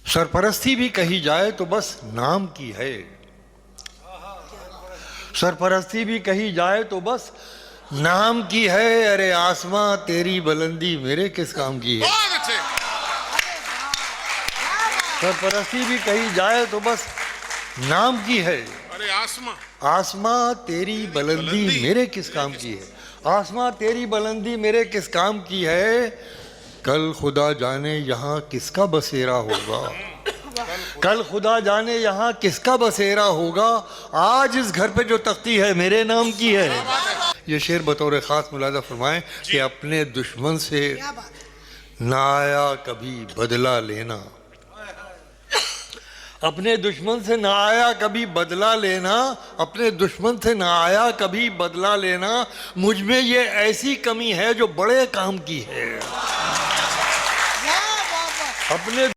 सरपरस्ती भी कही जाए तो बस नाम की है, सरपरस्ती भी कही जाए तो बस नाम की है। अरे आसमां तेरी बुलंदी मेरे किस काम की है। सरपरस्ती भी कही जाए तो बस नाम की है। अरे आसमां तेरी बुलंदी मेरे किस काम की है। आसमां तेरी बुलंदी मेरे किस काम की है। कल खुदा जाने यहाँ किसका बसेरा होगा, कल खुदा जाने यहाँ किसका बसेरा होगा। आज इस घर पे जो तख्ती है मेरे नाम की है। ये शेर बतौर ख़ास मुलाज़ा फरमाएं कि अपने दुश्मन से ना आया कभी बदला लेना, अपने दुश्मन से ना आया कभी बदला लेना, अपने दुश्मन से ना आया कभी बदला लेना। मुझ में ये ऐसी कमी है जो बड़े काम की है। अपने